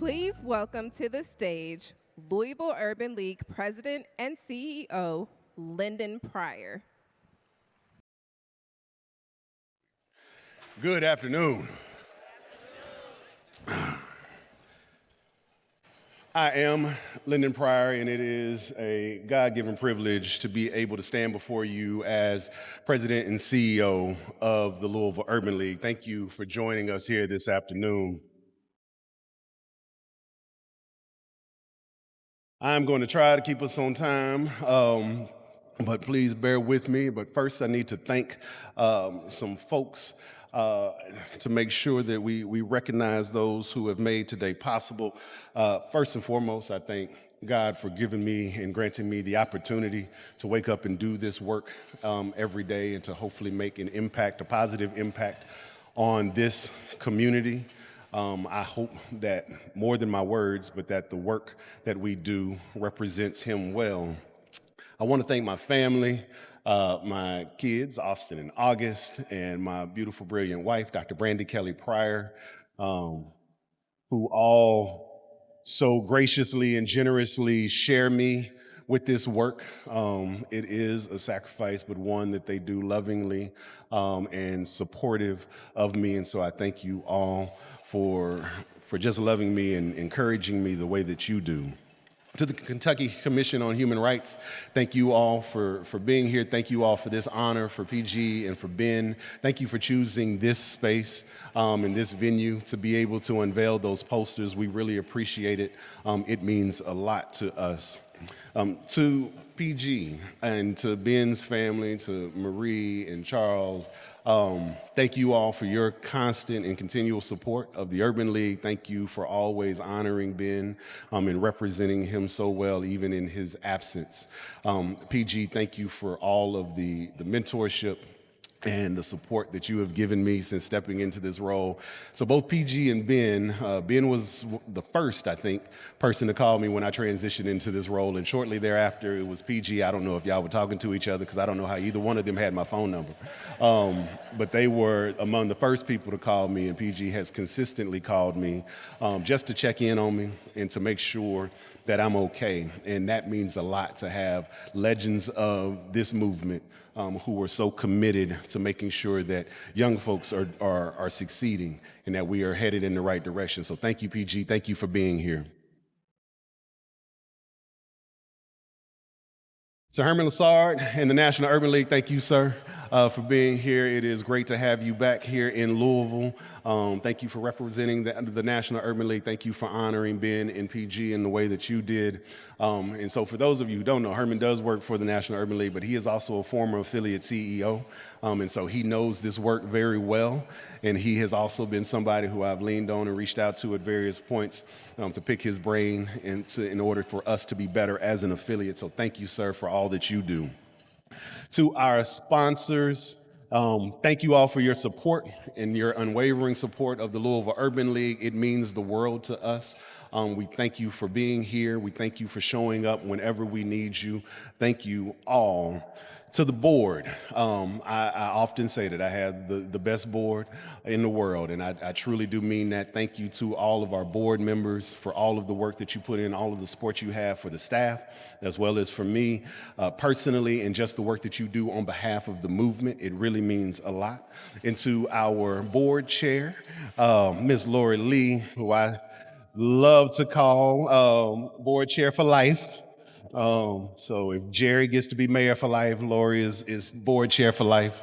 Please welcome to the stage Louisville Urban League President and CEO Lyndon Pryor. Good afternoon. I am Lyndon Pryor, and it is a God-given privilege to be able to stand before you as President and CEO of the Louisville Urban League. Thank you for joining us here this afternoon. I'm going to try to keep us on time, but please bear with me. But first, I need to thank some folks to make sure that we recognize those who have made today possible. First and foremost, I thank God for giving me and granting me the opportunity to wake up and do this work every day and to hopefully make an impact, a positive impact on this community. I hope that more than my words, but that the work that we do represents him well. I want to thank my family, my kids, Austin and August, and my beautiful, brilliant wife, Dr. Brandy Kelly Pryor, who all so graciously and generously share me with this work. It is a sacrifice, but one that they do lovingly and supportive of me. And so I thank you all for just loving me and encouraging me the way that you do. To the Kentucky Commission on Human Rights, thank you all for being here. Thank you all for this honor, for PG and for Ben. Thank you for choosing this space and this venue to be able to unveil those posters. We really appreciate it. It means a lot to us. To PG and to Ben's family, to Marie and Charles, thank you all for your constant and continual support of the Urban League. Thank you for always honoring Ben and representing him so well, even in his absence. PG, thank you for all of the mentorship and the support that you have given me since stepping into this role. So both PG and Ben was the first, I think, person to call me when I transitioned into this role. And shortly thereafter, it was PG. I don't know if y'all were talking to each other because I don't know how either one of them had my phone number. But they were among the first people to call me, and PG has consistently called me just to check in on me and to make sure that I'm okay. And that means a lot to have legends of this movement who are so committed to making sure that young folks are succeeding and that we are headed in the right direction. So thank you, PG. Thank you for being here. So Herman Lassard and the National Urban League, thank you, sir, for being here. It is great to have you back here in Louisville. Thank you for representing the National Urban League. Thank you for honoring Ben and PG in the way that you did. And so for those of you who don't know, Herman does work for the National Urban League, but he is also a former affiliate CEO. And so he knows this work very well. And he has also been somebody who I've leaned on and reached out to at various points to pick his brain in order for us to be better as an affiliate. So thank you, sir, for all that you do. To our sponsors, thank you all for your support and your unwavering support of the Louisville Urban League. It means the world to us. We thank you for being here. We thank you for showing up whenever we need you. Thank you all. To the board, I often say that I have the best board in the world, and I truly do mean that. Thank you to all of our board members for all of the work that you put in, all of the support you have for the staff, as well as for me personally, and just the work that you do on behalf of the movement. It really means a lot. And to our board chair, Ms. Lori Lee, who I love to call board chair for life. So if Jerry gets to be mayor for life, Lori is board chair for life.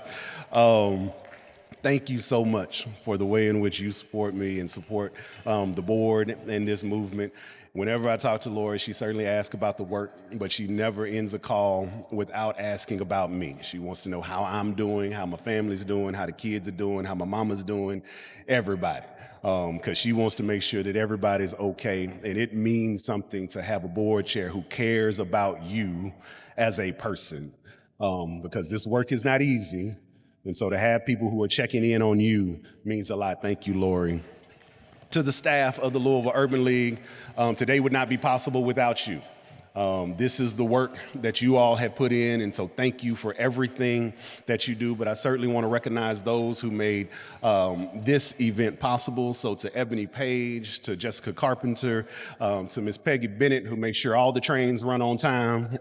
Thank you so much for the way in which you support me and support the board and this movement. Whenever I talk to Lori, she certainly asks about the work, but she never ends a call without asking about me. She wants to know how I'm doing, how my family's doing, how the kids are doing, how my mama's doing, everybody. Because she wants to make sure that everybody's okay. And it means something to have a board chair who cares about you as a person. Because this work is not easy. And so to have people who are checking in on you means a lot. Thank you, Lori. To the staff of the Louisville Urban League, today would not be possible without you. This is the work that you all have put in, and so thank you for everything that you do. But I certainly want to recognize those who made this event possible. So to Ebony Page, to Jessica Carpenter, to Miss Peggy Bennett, who makes sure all the trains run on time,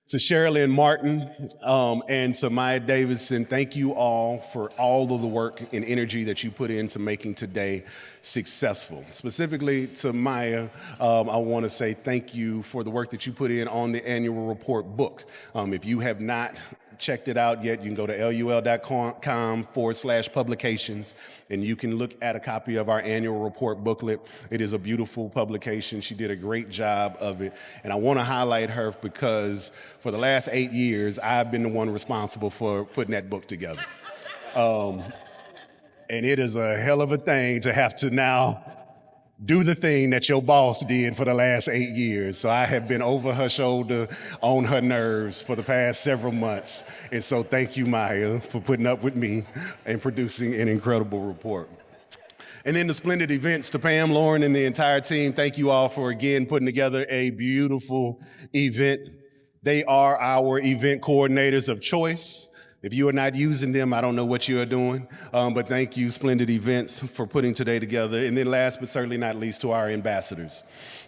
to Shirley and Martin, and to Maya Davidson, thank you all for all of the work and energy that you put into making today successful. Specifically to Maya, I want to say thank you for the work that you put in on the annual report book. If you have not checked it out yet, you can go to lul.com/publications, and you can look at a copy of our annual report booklet. It is a beautiful publication. She did a great job of it. And I want to highlight her because for the last 8 years, I've been the one responsible for putting that book together. And it is a hell of a thing to have to now do the thing that your boss did for the last 8 years. So I have been over her shoulder, on her nerves for the past several months. And so thank you, Maya, for putting up with me and producing an incredible report. And then the splendid events to Pam, Lauren, and the entire team. Thank you all for, again, putting together a beautiful event. They are our event coordinators of choice. If you are not using them, I don't know what you are doing, but thank you, Splendid Events, for putting today together. And then last but certainly not least, to our ambassadors.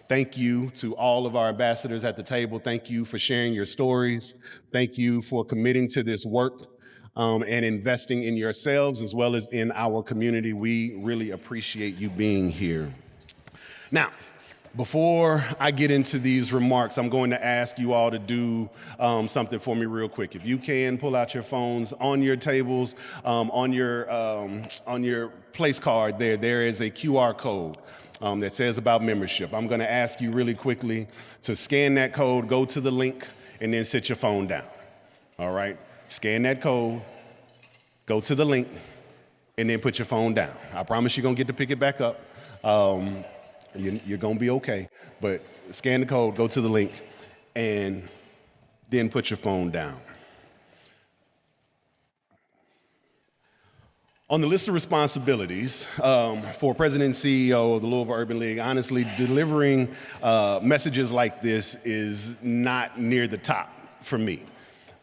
Thank you to all of our ambassadors at the table. Thank you for sharing your stories. Thank you for committing to this work and investing in yourselves as well as in our community. We really appreciate you being here. Now, before I get into these remarks, I'm going to ask you all to do something for me real quick. If you can, pull out your phones on your tables, on your place card there is a QR code that says about membership. I'm going to ask you really quickly to scan that code, go to the link, and then sit your phone down. All right? Scan that code, go to the link, and then put your phone down. I promise you're going to get to pick it back up. You're going to be okay, but scan the code, go to the link, and then put your phone down. On the list of responsibilities for President and CEO of the Louisville Urban League, honestly, delivering messages like this is not near the top for me.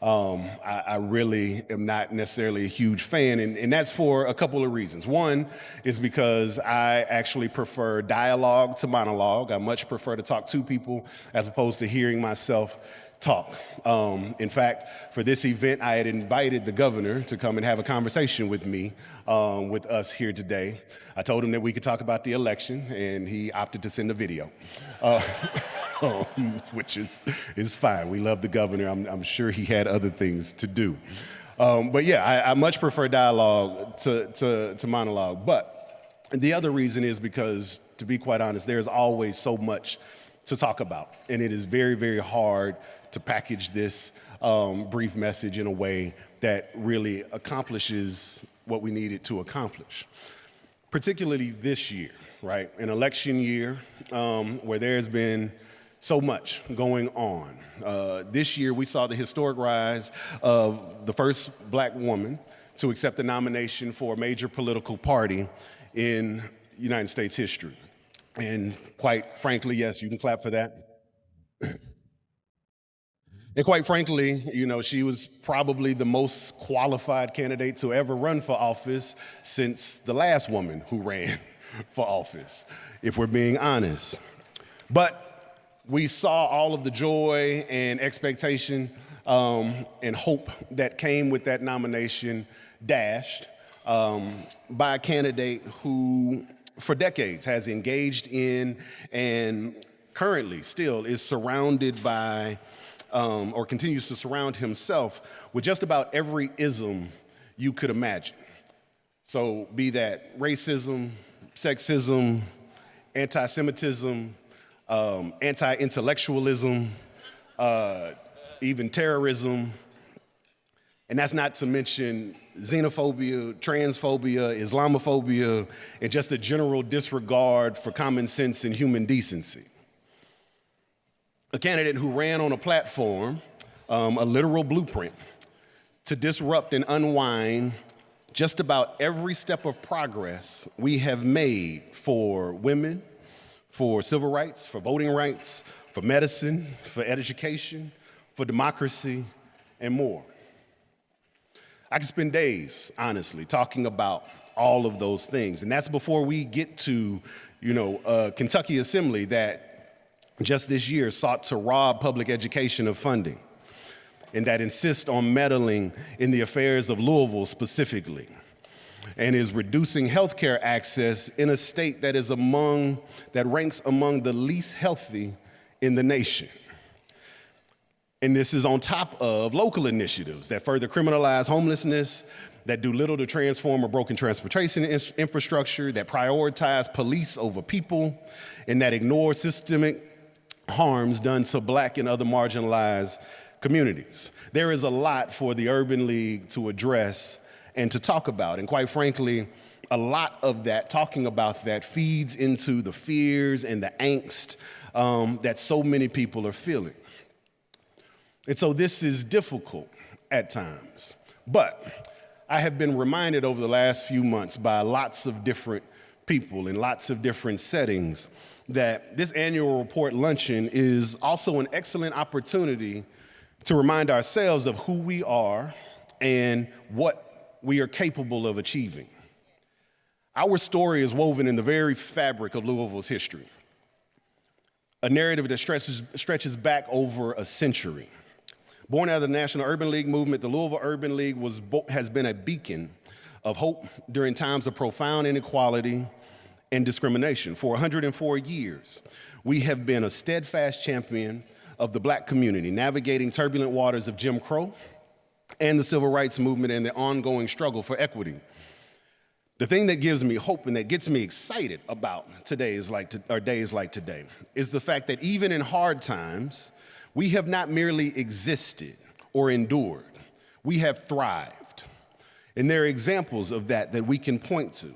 I really am not necessarily a huge fan, and that's for a couple of reasons. One is because I actually prefer dialogue to monologue. I much prefer to talk to people as opposed to hearing myself talk. In fact, for this event, I had invited the governor to come and have a conversation with me, with us here today. I told him that we could talk about the election, and he opted to send a video. Which is fine. We love the governor. I'm sure he had other things to do. But yeah, I much prefer dialogue to monologue. But the other reason is because, to be quite honest, there's always so much to talk about. And it is very, very hard to package this brief message in a way that really accomplishes what we need it to accomplish. Particularly this year, right? An election year where there's been so much going on. This year, we saw the historic rise of the first Black woman to accept the nomination for a major political party in United States history. And quite frankly, yes, you can clap for that. And quite frankly, you know, she was probably the most qualified candidate to ever run for office since the last woman who ran for office, if we're being honest. But we saw all of the joy and expectation and hope that came with that nomination dashed by a candidate who, for decades, has engaged in and currently still is surrounded by or continues to surround himself with just about every ism you could imagine. So be that racism, sexism, anti-Semitism, anti-intellectualism, even terrorism, and that's not to mention xenophobia, transphobia, Islamophobia, and just a general disregard for common sense and human decency. A candidate who ran on a platform, a literal blueprint, to disrupt and unwind just about every step of progress we have made for women, for civil rights, for voting rights, for medicine, for education, for democracy, and more. I could spend days, honestly, talking about all of those things. And that's before we get to, Kentucky Assembly that just this year sought to rob public education of funding and that insists on meddling in the affairs of Louisville specifically, and is reducing healthcare access in a state that ranks among the least healthy in the nation. And this is on top of local initiatives that further criminalize homelessness, that do little to transform a broken transportation infrastructure, that prioritize police over people, and that ignore systemic harms done to Black and other marginalized communities. There is a lot for the Urban League to address and to talk about. And quite frankly, a lot of that, talking about that, feeds into the fears and the angst that so many people are feeling. And so this is difficult at times. But I have been reminded over the last few months by lots of different people in lots of different settings that this annual report luncheon is also an excellent opportunity to remind ourselves of who we are and what we are capable of achieving. Our story is woven in the very fabric of Louisville's history, a narrative that stretches back over a century. Born out of the National Urban League movement, the Louisville Urban League has been a beacon of hope during times of profound inequality and discrimination. For 104 years, we have been a steadfast champion of the Black community, navigating turbulent waters of Jim Crow and the civil rights movement and the ongoing struggle for equity. The thing that gives me hope and that gets me excited about days like today is the fact that even in hard times, we have not merely existed or endured, we have thrived. And there are examples of that we can point to.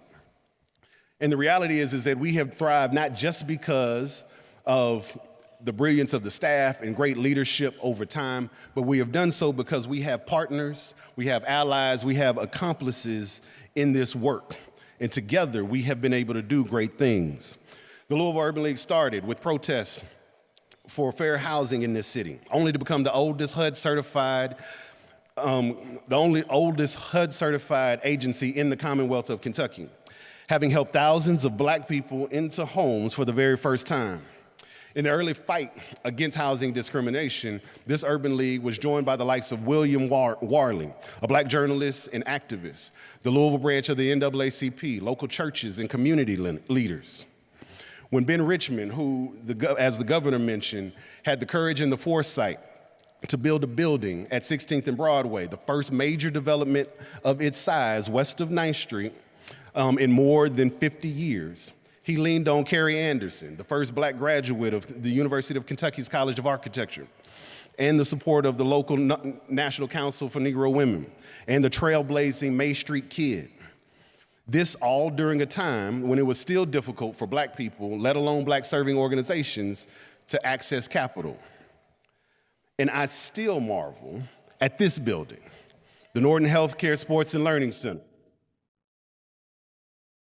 And the reality is that we have thrived not just because of the brilliance of the staff and great leadership over time, but we have done so because we have partners, we have allies, we have accomplices in this work. And together we have been able to do great things. The Louisville Urban League started with protests for fair housing in this city, only to become the oldest HUD-certified agency in the Commonwealth of Kentucky, having helped thousands of Black people into homes for the very first time. In the early fight against housing discrimination, this Urban League was joined by the likes of William Warley, a Black journalist and activist, the Louisville branch of the NAACP, local churches and community leaders. When Ben Richmond, who, as the governor mentioned, had the courage and the foresight to build a building at 16th and Broadway, the first major development of its size west of 9th Street in more than 50 years, he leaned on Carrie Anderson, the first Black graduate of the University of Kentucky's College of Architecture, and the support of the local National Council for Negro Women and the trailblazing May Street Kid. This all during a time when it was still difficult for Black people, let alone Black serving organizations, to access capital. And I still marvel at this building, the Norton Healthcare Sports and Learning Center,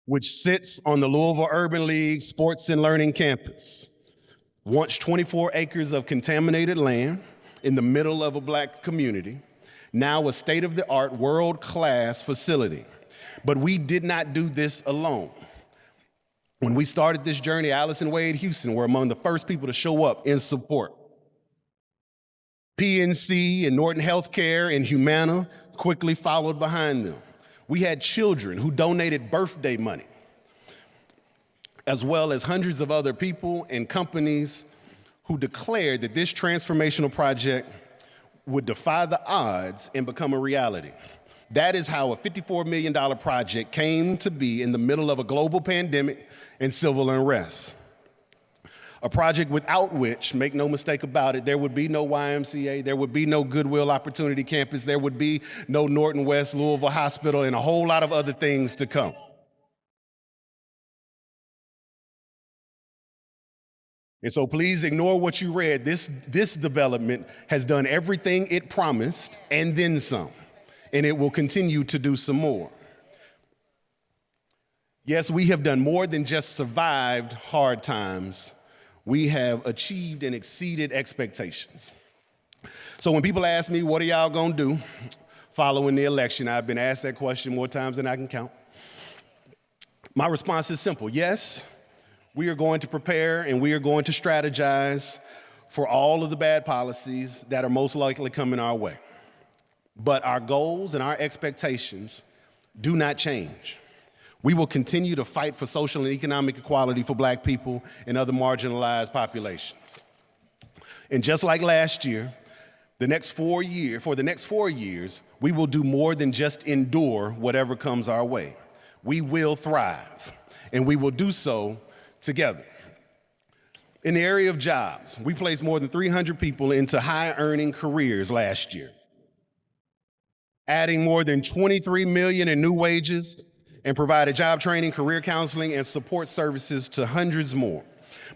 which sits on the Louisville Urban League Sports and Learning Campus. Once 24 acres of contaminated land in the middle of a Black community, now a state-of-the-art, world-class facility. But we did not do this alone. When we started this journey, Alice and Wade Houston were among the first people to show up in support. PNC and Norton Healthcare and Humana quickly followed behind them. We had children who donated birthday money, as well as hundreds of other people and companies who declared that this transformational project would defy the odds and become a reality. That is how a $54 million project came to be in the middle of a global pandemic and civil unrest. A project without which, make no mistake about it, there would be no YMCA, there would be no Goodwill Opportunity Campus, there would be no Norton West Louisville Hospital, and a whole lot of other things to come. And so please ignore what you read. This development has done everything it promised and then some, and it will continue to do some more. Yes, we have done more than just survived hard times. We have achieved and exceeded expectations. So when people ask me, what are y'all gonna do following the election? I've been asked that question more times than I can count. My response is simple. Yes, we are going to prepare and we are going to strategize for all of the bad policies that are most likely coming our way. But our goals and our expectations do not change. We will continue to fight for social and economic equality for Black people and other marginalized populations. And just like last year, for the next 4 years, we will do more than just endure whatever comes our way. We will thrive, and we will do so together. In the area of jobs, we placed more than 300 people into high-earning careers last year, adding more than $23 million in new wages, and provided job training, career counseling, and support services to hundreds more.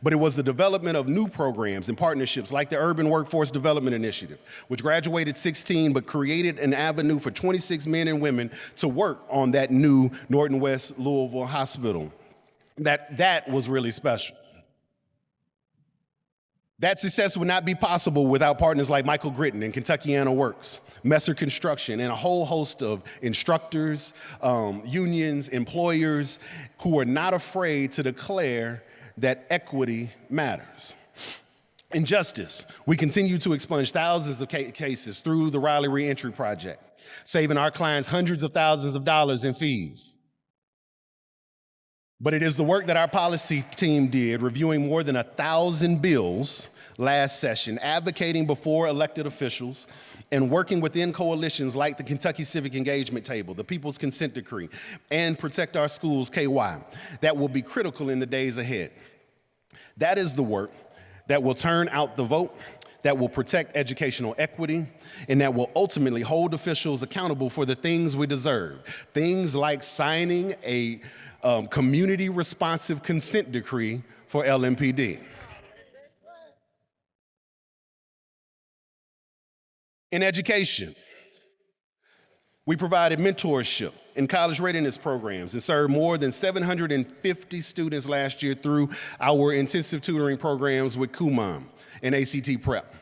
But it was the development of new programs and partnerships like the Urban Workforce Development Initiative, which graduated 16 but created an avenue for 26 men and women to work on that new Norton West Louisville hospital. That was really special. That success would not be possible without partners like Michael Gritton and Kentuckiana Works, Messer Construction, and a whole host of instructors, unions, employers who are not afraid to declare that equity matters. In justice, we continue to expunge thousands of cases through the Riley Reentry Project, saving our clients hundreds of thousands of dollars in fees. But it is the work that our policy team did, reviewing more than 1,000 bills last session, advocating before elected officials, and working within coalitions like the Kentucky Civic Engagement Table, the People's Consent Decree, and Protect Our Schools, KY, that will be critical in the days ahead. That is the work that will turn out the vote, that will protect educational equity, and that will ultimately hold officials accountable for the things we deserve. Things like signing a community responsive consent decree for LMPD. In education, we provided mentorship and college readiness programs and served more than 750 students last year through our intensive tutoring programs with Kumon and ACT Prep.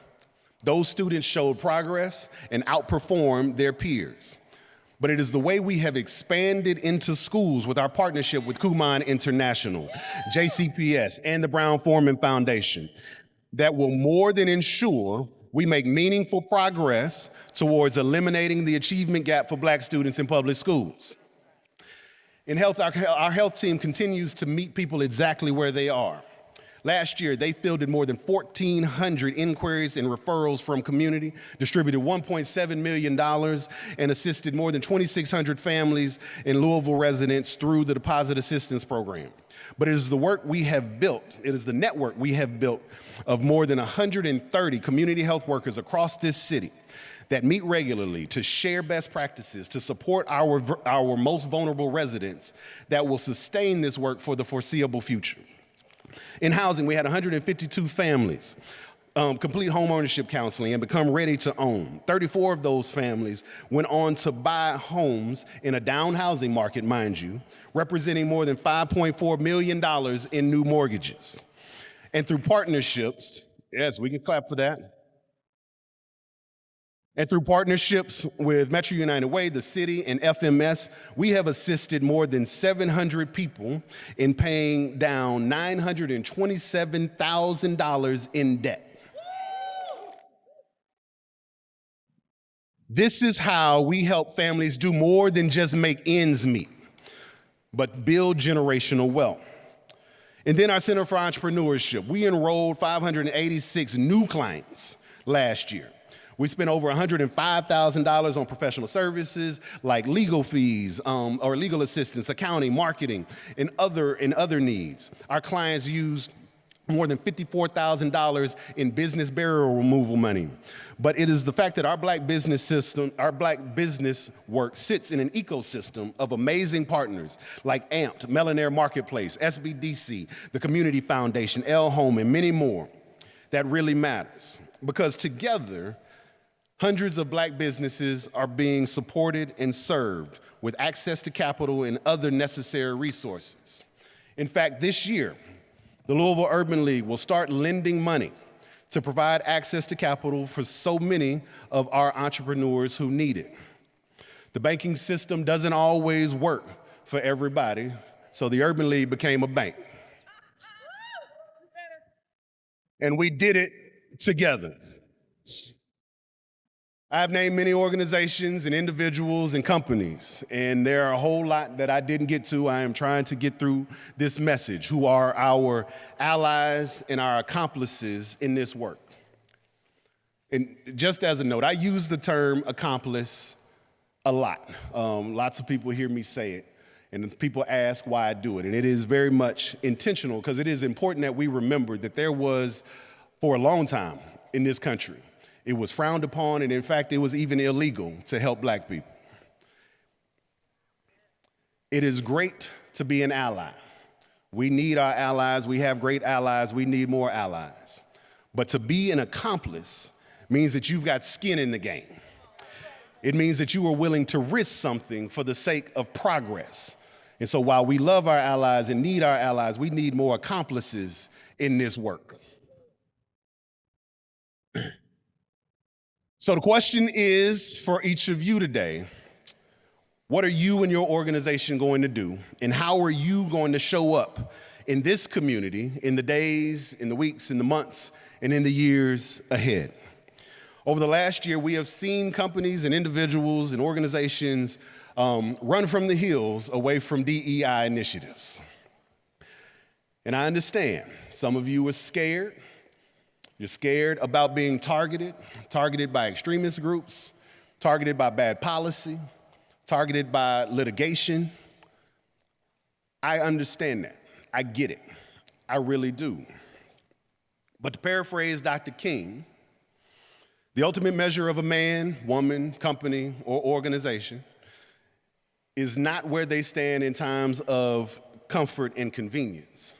Those students showed progress and outperformed their peers. But it is the way we have expanded into schools with our partnership with Kumon International, JCPS, and the Brown-Forman Foundation that will more than ensure we make meaningful progress towards eliminating the achievement gap for Black students in public schools. In health, our health team continues to meet people exactly where they are. Last year, they fielded more than 1,400 inquiries and referrals from community, distributed $1.7 million, and assisted more than 2,600 families and Louisville residents through the Deposit Assistance Program. But it is the work we have built, it is the network we have built of more than 130 community health workers across this city that meet regularly to share best practices, to support our most vulnerable residents that will sustain this work for the foreseeable future. In housing, we had 152 families complete home ownership counseling and become ready to own. 34 of those families went on to buy homes in a down housing market, mind you, representing more than $5.4 million in new mortgages. And through partnerships, yes, we can clap for that. And through partnerships with Metro United Way, the city, and FMS, we have assisted more than 700 people in paying down $927,000 in debt. This is how we help families do more than just make ends meet, but build generational wealth. And then our Center for Entrepreneurship, we enrolled 586 new clients last year. We spent over $105,000 on professional services like legal fees or legal assistance, accounting, marketing, and other needs. Our clients used more than $54,000 in business barrier removal money. But it is the fact that our Black business work sits in an ecosystem of amazing partners like AMPed, Melanair Marketplace, SBDC, the Community Foundation, L Home, and many more that really matters. Because together, Hundreds of black businesses are being supported and served with access to capital and other necessary resources. In fact, this year, the Louisville Urban League will start lending money to provide access to capital for so many of our entrepreneurs who need it. The banking system doesn't always work for everybody, so the Urban League became a bank. And we did it together. I've named many organizations and individuals and companies, and there are a whole lot that I didn't get to. I am trying to get through this message, who are our allies and our accomplices in this work. And just as a note, I use the term accomplice a lot. Lots of people hear me say it, and people ask why I do it. And it is very much intentional, because it is important that we remember that there was, for a long time in this country, it was frowned upon, and in fact, it was even illegal to help black people. It is great to be an ally. We need our allies. We have great allies. We need more allies. But to be an accomplice means that you've got skin in the game. It means that you are willing to risk something for the sake of progress. And so while we love our allies and need our allies, we need more accomplices in this work. So the question is for each of you today, what are you and your organization going to do? And how are you going to show up in this community in the days, in the weeks, in the months, and in the years ahead? Over the last year, we have seen companies and individuals and organizations run from the hills away from DEI initiatives. And I understand some of you are scared. You're scared about being targeted by extremist groups, targeted by bad policy, targeted by litigation. I understand that. I get it. I really do. But to paraphrase Dr. King, the ultimate measure of a man, woman, company, or organization is not where they stand in times of comfort and convenience.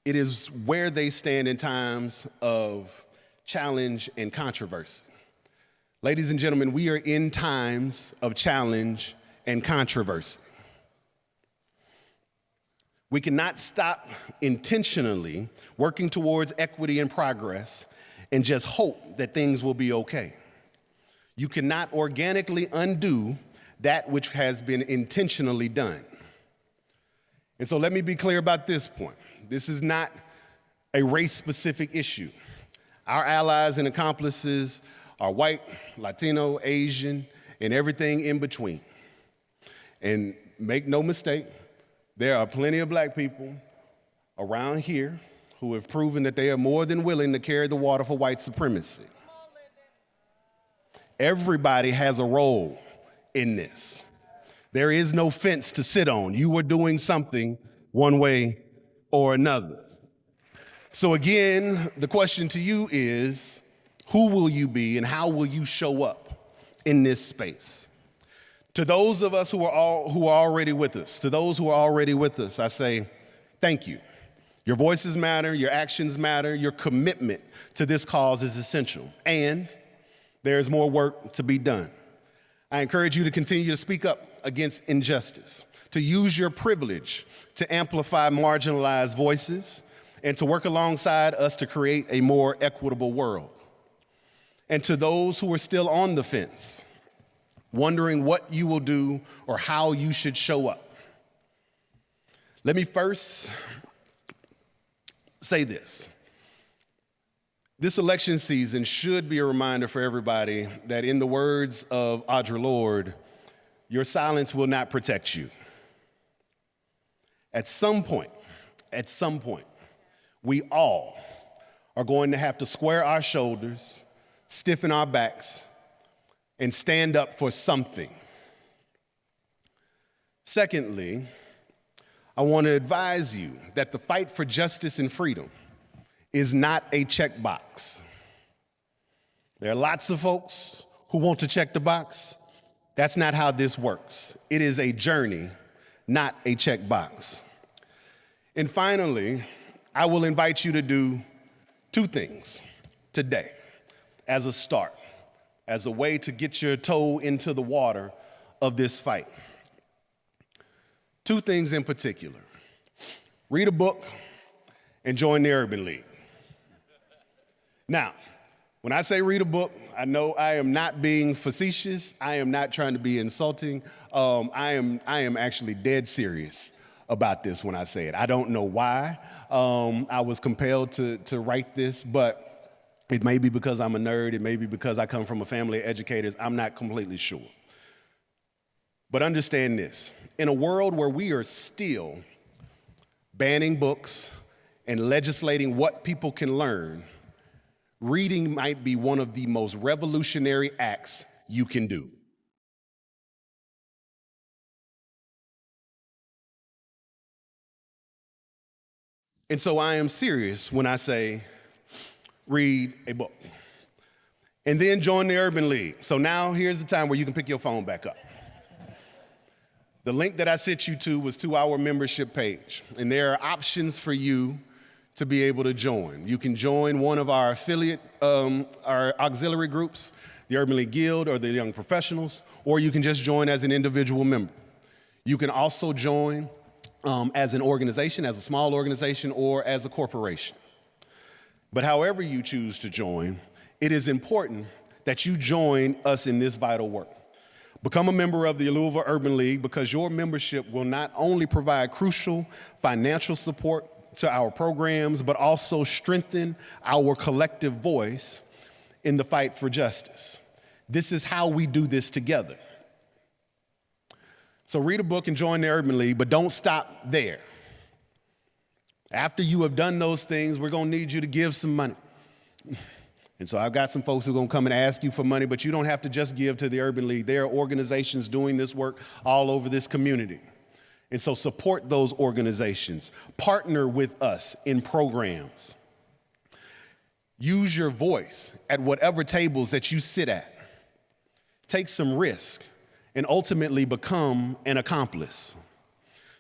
It is where they stand in times of challenge and controversy. Ladies and gentlemen, we are in times of challenge and controversy. We cannot stop intentionally working towards equity and progress and just hope that things will be okay. You cannot organically undo that which has been intentionally done. And so let me be clear about this point. This is not a race-specific issue. Our allies and accomplices are white, Latino, Asian, and everything in between. And make no mistake, there are plenty of black people around here who have proven that they are more than willing to carry the water for white supremacy. Everybody has a role in this. There is no fence to sit on. You are doing something one way or another. So again, the question to you is, who will you be and how will you show up in this space? To those of us who are already with us, I say, thank you. Your voices matter, your actions matter, your commitment to this cause is essential, and there's more work to be done. I encourage you to continue to speak up against injustice, to use your privilege to amplify marginalized voices, and to work alongside us to create a more equitable world. And to those who are still on the fence, wondering what you will do or how you should show up, let me first say this. This election season should be a reminder for everybody that, in the words of Audre Lorde, your silence will not protect you. At some point, we all are going to have to square our shoulders, stiffen our backs, and stand up for something. Secondly, I want to advise you that the fight for justice and freedom is not a checkbox. There are lots of folks who want to check the box. That's not how this works. It is a journey, not a checkbox. And finally, I will invite you to do two things today as a start. as a way to get your toe into the water of this fight. Two things in particular: read a book and join the Urban League. Now, when I say read a book, I know I am not being facetious. I am not trying to be insulting. I am actually dead serious about this when I say it. I don't know why I was compelled to write this, but it may be because I'm a nerd. It may be because I come from a family of educators. I'm not completely sure. But understand this: in a world where we are still banning books and legislating what people can learn, reading might be one of the most revolutionary acts you can do. And so I am serious when I say read a book. And then join the Urban League. So now here's the time where you can pick your phone back up. The link that I sent you to was to our membership page, and there are options for you to be able to join. You can join one of our affiliate, our auxiliary groups, the Urban League Guild or the Young Professionals, or you can just join as an individual member. You can also join as an organization, as a small organization, or as a corporation. But however you choose to join, it is important that you join us in this vital work. Become a member of the Louisville Urban League, because your membership will not only provide crucial financial support to our programs, but also strengthen our collective voice in the fight for justice. This is how we do this together. So read a book and join the Urban League, but don't stop there. After you have done those things, we're going to need you to give some money. And so I've got some folks who are going to come and ask you for money, but you don't have to just give to the Urban League. There are organizations doing this work all over this community. And so support those organizations. Partner with us in programs. Use your voice at whatever tables that you sit at. Take some risk and ultimately become an accomplice.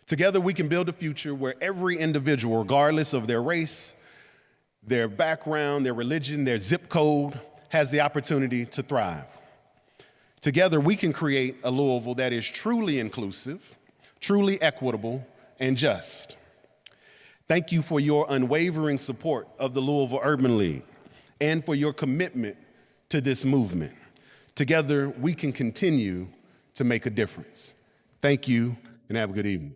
Together we can build a future where every individual, regardless of their race, their background, their religion, their zip code, has the opportunity to thrive. Together we can create a Louisville that is truly inclusive, truly equitable, and just. Thank you for your unwavering support of the Louisville Urban League and for your commitment to this movement. Together, we can continue to make a difference. Thank you, and have a good evening.